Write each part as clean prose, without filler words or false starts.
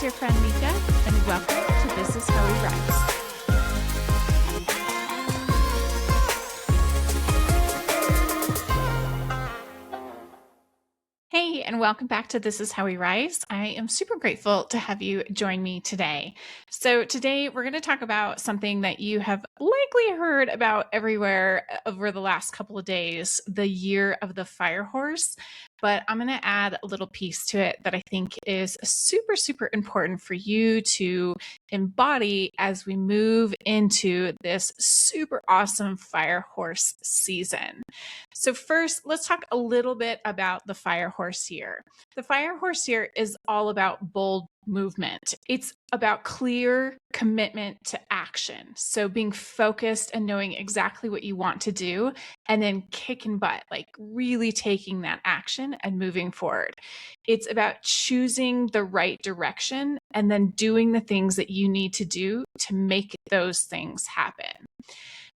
your friend Nika, and welcome to This Is How We Rise. Hey, and welcome back to This Is How We Rise. I am super grateful to have you join me today. So today we're going to talk about something that you have likely heard about everywhere over the last couple of days, the year of the fire horse. But I'm going to add a little piece to it that I think is super, super important for you to embody as we move into this super awesome fire horse season. So first, let's talk a little bit about the fire horse year. The fire horse year is all about bold movement. It's about clear commitment to action. So being focused and knowing exactly what you want to do, and then kicking butt, like really taking that action and moving forward. It's about choosing the right direction and then doing the things that you need to do to make those things happen.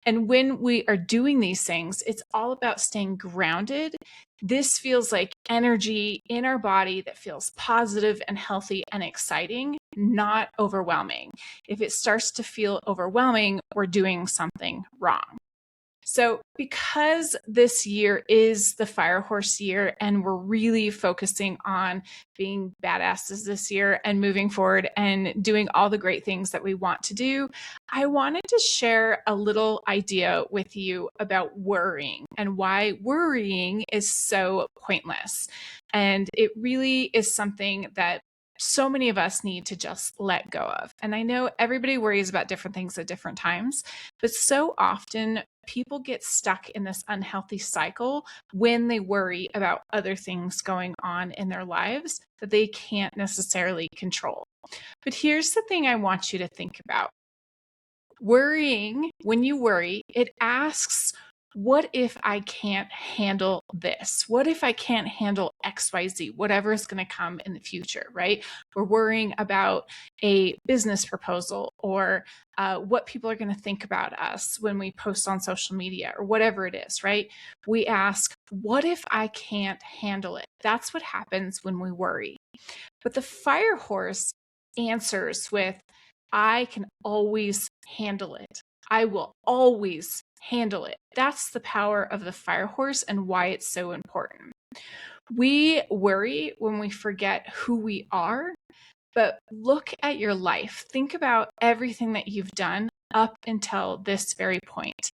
And when we are doing these things, it's all about staying grounded. This feels like energy in our body that feels positive and healthy and exciting, not overwhelming. If it starts to feel overwhelming, we're doing something wrong. So because this year is the fire horse year and we're really focusing on being badasses this year and moving forward and doing all the great things that we want to do, I wanted to share a little idea with you about worrying and why worrying is so pointless. And it really is something that so many of us need to just let go of. And I know everybody worries about different things at different times, but so often people get stuck in this unhealthy cycle when they worry about other things going on in their lives that they can't necessarily control. But here's the thing I want you to think about. Worrying, when you worry, it asks, what if I can't handle this? What if I can't handle XYZ, whatever is going to come in the future, right? We're worrying about a business proposal or what people are going to think about us when we post on social media or whatever it is, right? We ask, what if I can't handle it? That's what happens when we worry. But the fire horse answers with, I can always handle it. I will always handle it. That's the power of the fire horse and why it's so important. We worry when we forget who we are, but look at your life. Think about everything that you've done up until this very point.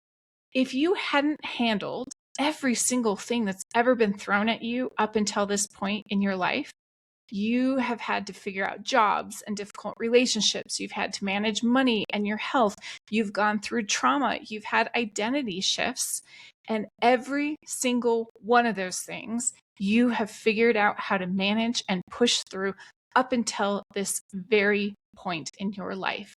If you hadn't handled every single thing that's ever been thrown at you up until this point in your life, you have had to figure out jobs and difficult relationships. You've had to manage money and your health. You've gone through trauma. You've had identity shifts. And every single one of those things, you have figured out how to manage and push through up until this very point in your life.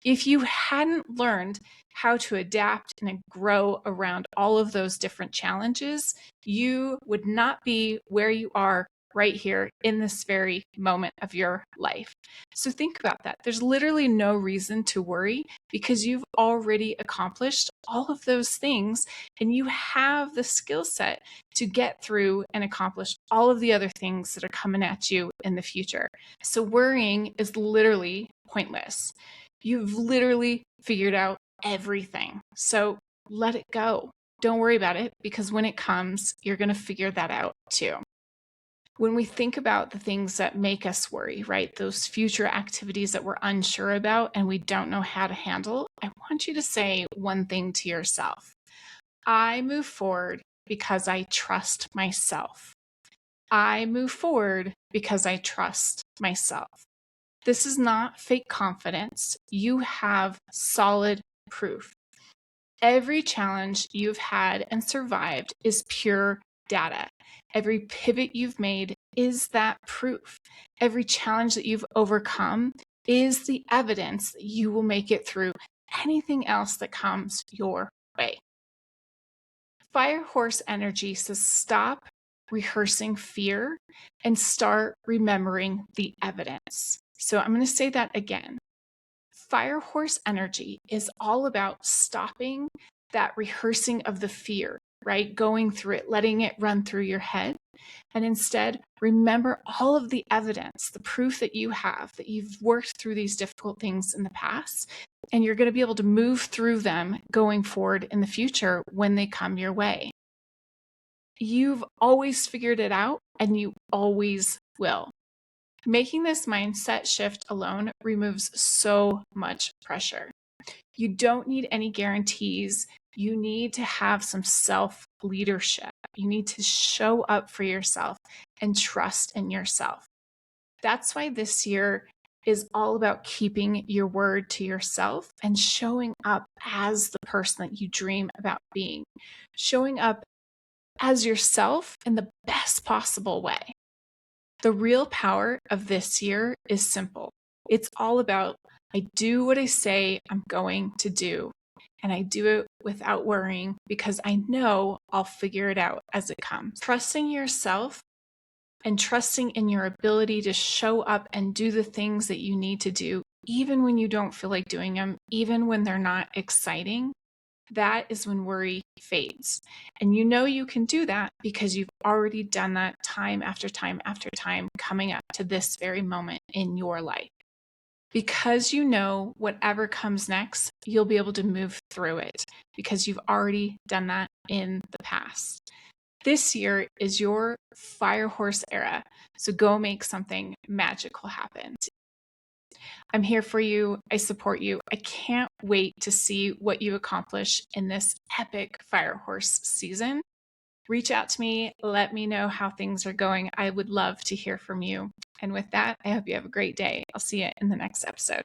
If you hadn't learned how to adapt and grow around all of those different challenges, you would not be where you are right here in this very moment of your life. So think about that. There's literally no reason to worry because you've already accomplished all of those things and you have the skill set to get through and accomplish all of the other things that are coming at you in the future. So worrying is literally pointless. You've literally figured out everything. So let it go. Don't worry about it because when it comes, you're going to figure that out too. When we think about the things that make us worry, right, those future activities that we're unsure about and we don't know how to handle, I want you to say one thing to yourself. I move forward because I trust myself. I move forward because I trust myself. This is not fake confidence. You have solid proof. Every challenge you've had and survived is pure data. Every pivot you've made is that proof. Every challenge that you've overcome is the evidence that you will make it through anything else that comes your way. Fire horse energy says stop rehearsing fear and start remembering the evidence. So I'm going to say that again. Fire horse energy is all about stopping that rehearsing of the fear, right? Going through it, letting it run through your head. And instead, remember all of the evidence, the proof that you have that you've worked through these difficult things in the past, and you're going to be able to move through them going forward in the future when they come your way. You've always figured it out, and you always will. Making this mindset shift alone removes so much pressure. You don't need any guarantees. You need to have some self-leadership. You need to show up for yourself and trust in yourself. That's why this year is all about keeping your word to yourself and showing up as the person that you dream about being. Showing up as yourself in the best possible way. The real power of this year is simple. It's all about I do what I say I'm going to do, and I do it without worrying because I know I'll figure it out as it comes. Trusting yourself and trusting in your ability to show up and do the things that you need to do, even when you don't feel like doing them, even when they're not exciting, that is when worry fades. And you know you can do that because you've already done that time after time after time coming up to this very moment in your life. Because you know whatever comes next, you'll be able to move through it because you've already done that in the past. This year is your fire horse era, so go make something magical happen. I'm here for you. I support you. I can't wait to see what you accomplish in this epic fire horse season. Reach out to me. Let me know how things are going. I would love to hear from you. And with that, I hope you have a great day. I'll see you in the next episode.